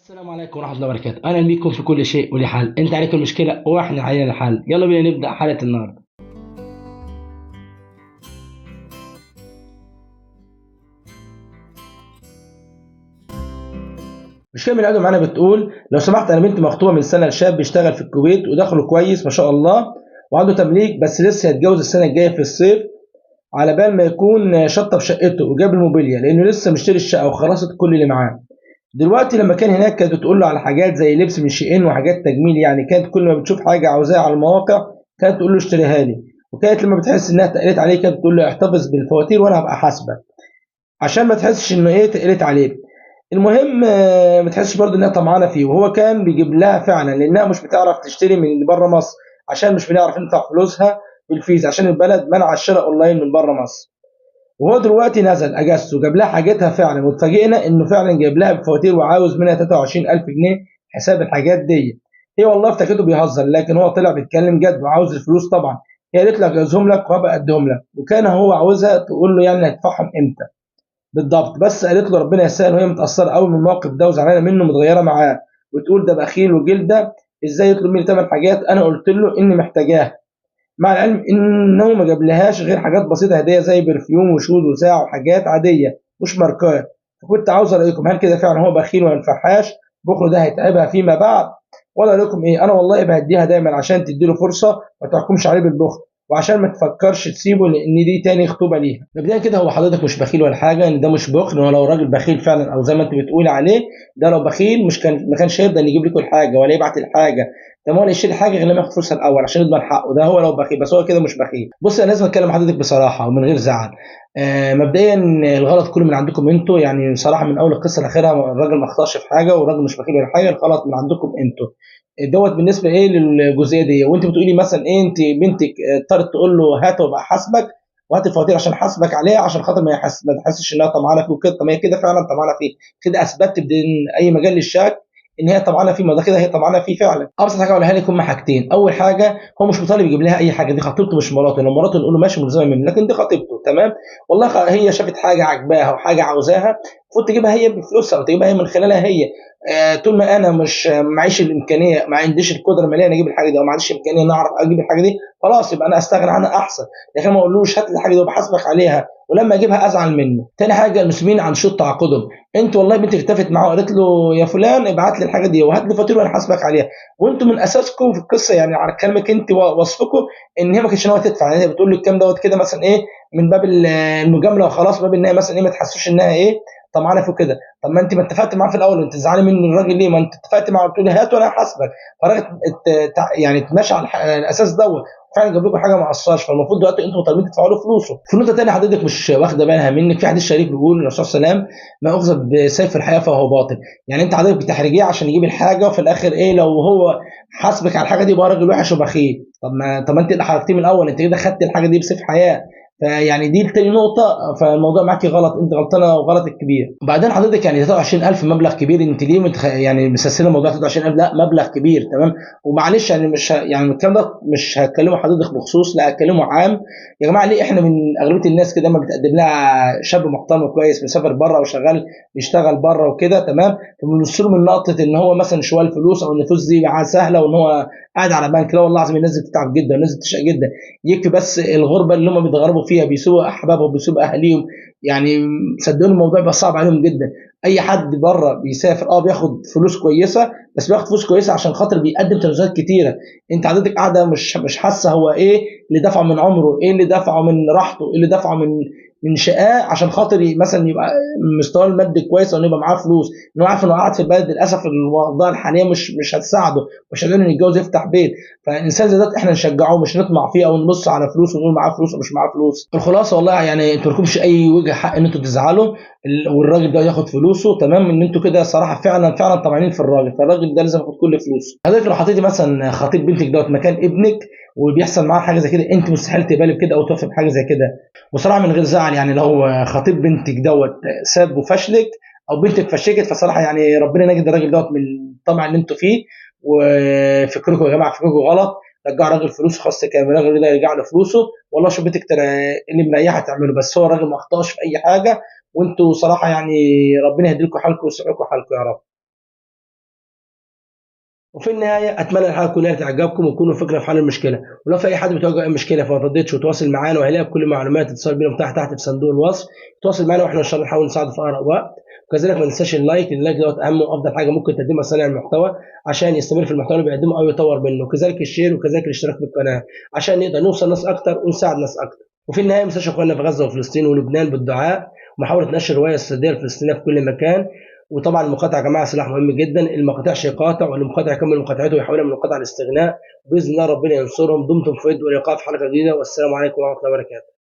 السلام عليكم ورحمة الله وبركاته، أهلا بيكم في كل شيء وليه حل، أنت عليك المشكلة وإحنا علينا الحل، يلا بينا نبدأ حلقة النهاردة. المشكلة من العدو معانا بتقول لو سمحت أنا بنتي مخطوبة من سنة لشاب بيشتغل في الكويت ودخله كويس ما شاء الله وعنده تمليك، بس لسه هيتجوز السنة الجاية في الصيف، على بال ما يكون شطب شقته وجاب الموبيليا لأنه لسه مشتري الشقة وخلصت كل اللي معاه. دلوقتي لما كان هناك كانت بتقول له على حاجات زي لبس من شي ان وحاجات تجميل، يعني كانت كل ما بتشوف حاجه عاوزاها على المواقع كانت تقول له اشتريها لي، وكانت لما بتحس انها تقلت عليه كانت بتقول له احتفظ بالفواتير وانا هبقى حاسبك عشان ما تحسش انه ايه تقلت عليه. المهم ما تحسش برضه انها طمعانه فيه، وهو كان بيجيب لها فعلا لانها مش بتعرف تشتري من اللي بره مصر عشان مش بنعرف ندفع فلوسها بالفيزا عشان البلد منع الشراء اونلاين من بره مصر. وهو دلوقتي نزل اجازته وجاب لها حاجتها فعلا، واتفاجئنا انه فعلا جايب لها بفواتير وعاوز منها 23,000 جنيه حساب الحاجات دي. هي والله افتكرته بيهزر لكن هو طلع بيتكلم جد وعاوز الفلوس طبعا. هي قالت له اجهزهم لك وهبقى اديهم لك، وكان هو عاوزها تقول له يعني هتدفعهم امتى بالضبط، بس قالت له ربنا يسهل، وهي متاثره قوي من الموقف ده وزعلانه منه متغيره معاه، وتقول ده بخيل وجلده ازاي يطلب مني 8 حاجات انا قلت له اني محتاجاها، مع العلم انه ما جابلهاش غير حاجات بسيطه هديه زي برفيوم وشوز وساعه وحاجات عاديه مش ماركات. فكنت عاوز رايكم، هل كده فعلا هو بخيل وما ينفعهاش بكره ده هيتعبها فيما بعد، ولا رايكم ايه؟ انا والله بهديها دايما عشان تديله فرصه ما تحكمش عليه بالبخل، وعشان ما تفكرش تسيبه لان دي تاني خطوبه ليها. مبدئيا كده هو حضرتك مش بخيل ولا حاجه، ان ده مش بخل، ولو راجل بخيل فعلا او زي ما انت بتقولي عليه، ده لو بخيل مش كان ما كانش هيقدر يجيب لكم الحاجه ولا يبعت الحاجه، ده ما هو يشتري حاجه غير لما ياخد فلوسها الاول عشان يضمن حقه، ده هو لو بخيل، بس هو كده مش بخيل. بص انا لازم اتكلم حضرتك بصراحه ومن غير زعل. مبدئيا الغلط كله من عندكم انتوا، يعني بصراحه من اول القصه لاخرها الراجل ما اخطاش في حاجه والراجل مش بخيل ولا حاجه، الغلط من عندكم انتوا دوت بالنسبه ايه للجزئيه دي. وانت بتقولي مثلا ايه انت بنتك اضطرت تقول له هات وابقى حاسبك وهات الفواتير عشان حاسبك عليها عشان خاطر ما تحسش انها طمعانه فيه وكده، طب ما هي كده فعلا طمعانه فيه، كده اثبتت بدون اي مجال للشك ان هي طمعانه فيه، ما ده كده هي طمعانه فيه فعلا. ابسط حاجه اقولها لك هم حاجتين، اول حاجه هو مش مطالب يجيب لها اي حاجه، دي خطيبته مش مراته، لو مراته نقول له ماشي ملزمه منه، لكن دي خطيبته تمام. والله هي شافت حاجه عجباها وحاجه عاوزاها المفروض تجيبها هي بفلوسها وتجيبها هي من خلالها هي. طول ما انا مش معيش الامكانيه، ما عنديش القدره الماليه ان اجيب الحاجه دي او ما عنديش امكانيه ان اعرف اجيب الحاجه دي، خلاص يبقى انا استغنى عنها احسن، لكن ما اقولوش هات لي الحاجه دي وبحاسبك عليها ولما اجيبها ازعل منه. تاني حاجه المسلمين عن شروط تعاقدهم، انت والله بنتك اتفقت معاه وقالت له يا فلان ابعت لي الحاجه دي وهات لي فاتوره وانا حاسبك عليها، وانتم من اساسكم في القصه يعني على كلامك انت ووصفكم ان هي ما كانتش ناويه تدفع، يعني هي بتقول لك الكلام دوت كده مثلا ايه من باب المجامله وخلاص، باب ان هي مثلا ايه ما تحسوش انها ايه طمعانه في كده. طب ما انت ما اتفقت معاه في الاول وانت زعلانه من الراجل ليه؟ ما انت اتفقت معاه قلت له هات وانا هحاسبك، فالراجل يعني تمشي على الاساس دوت فعلا جاب لكم حاجه ما قصرش، فالمفروض دلوقتي انتم طالبين تدفعوا له فلوسه. في نقطه ثانيه حضرتك مش واخده بالها منك، في حديث شريف بيقول الرسول صلى الله عليه وسلم ما اخذ بسيف الحياه فهو باطل، يعني انت حضرتك بتحرجيه عشان يجيب الحاجه وفي الاخر ايه لو هو حاسبك على الحاجه دي يبقى راجل وحش وبخيل. طب ما انت اللي حرجتيه من الاول، انت كده خدت الحاجه دي بسيف حياه، فيعني دي تاني نقطة، فالموضوع معاكي غلط، انت غلطانة وغلط الكبير. وبعدين حضرتك يعني 23,000 مبلغ كبير، انت ليه يعني مسلسلة موضوع 23,000؟ لا مبلغ كبير تمام. ومعلش يعني مش يعني الكلام ده مش هتكلموا حضرتك بخصوص، لا هتكلموا عام. يا جماعة ليه احنا من اغلبية الناس كده ما بتقدم لها شاب محترم وكويس مسافر بره وشغال بيشتغل بره وكده تمام، فبنبص له من نقطة ان هو مثلا شوية الفلوس او النفوس دي معاه سهلة وان هو قاعد على بنك، لا والله العظيم الناس دي بتتعب جدا، الناس دي بتشقى جدا، يكفي بس الغربه اللي هم بيتغربوا فيها بيسيبوا احبابهم بيسيبوا اهاليهم، يعني صدقوني الموضوع بيبقى صعب عليهم جدا. اي حد بره بيسافر بياخد فلوس كويسه، بس بياخد فلوس كويسه عشان خاطر بيقدم تنازلات كتيره، انت حضرتك قاعده مش حاسه هو ايه اللي دفعه من عمره، ايه اللي دفعه من راحته، ايه اللي دفعه من شقاه عشان خاطر مثلا يبقى مستواه المادي كويس او يبقى معاه فلوس، انه عارف انه قاعد في البلد للاسف الاوضاع الحاليه مش هتساعده، مش قادر انه يتجوز يفتح بيت، فالانسان زي ده احنا نشجعه مش نطمع فيه او نبص على فلوس ونقول معاه فلوس ومش معاه فلوس. الخلاصه والله يعني انتوا لكمش اي وجه حق ان انتوا تزعلوا والراجل ده ياخد فلوسه تمام، ان انتوا كده صراحه فعلا فعلا طمعانين في الراجل، فالراجل ده لازم ياخد كل فلوسه. حضرتك لو حطيتي مثلا خطيب بنتك دوت مكان ابنك وبيحصل معاه حاجه زي كده، انت مستحيل تقبلي بكده او توافق بحاجه زي كده. وصراحه من غير زعل، يعني لو خطيب بنتك دوت ساب وفشلك او بنتك فشكت، فصراحه يعني ربنا ينجد الراجل دوت من الطمع اللي انتوا فيه، وفكركم يا جماعه فكركم غلط، رجع الراجل فلوسه خاص كامل، الراجل ده يرجع له فلوسه، والله شوف بنتك اللي مريحه تعمله، بس هو الراجل ما اخطاش في اي حاجه، وانتوا صراحه يعني ربنا يهدي لكم حالكم ويصلح لكم حالكم يا رب. وفي النهايه اتمنى الحلقه كلها تعجبكم وتكونوا فكره في حل المشكله، ولو في اي حد بتواجه اي مشكله فما رضيتش وتواصل معانا وهيلاقي كل المعلومات اتصال بينا تحت في صندوق الوصف. تواصل معانا واحنا ان شاء الله نحاول نساعده في اقرب وقت. وكذلك ما ننساش اللايك، اللايك دوت اهم وافضل حاجه ممكن تقدمها صانع المحتوى عشان يستمر في المحتوى اللي بيقدمه او يطور منه، وكذلك الشير وكذلك الاشتراك في القناه عشان نقدر نوصل ناس اكتر ونساعد ناس اكتر. وفي النهايه ما تنساش اخواننا في غزه وفلسطين ولبنان بالدعاء ومحاوله نشر الروايه السرديه الفلسطينيه في كل مكان. وطبعا المقاطعه يا جماعه سلاح مهم جدا، اللي ما قاطعش يقاطع واللي مقاطع يكمل مقاطعته ويحولها من القطع الاستغناء. باذن الله ربنا ينصرهم. دمتم في ود ولقاء في حلقه جديده، والسلام عليكم ورحمه الله وبركاته.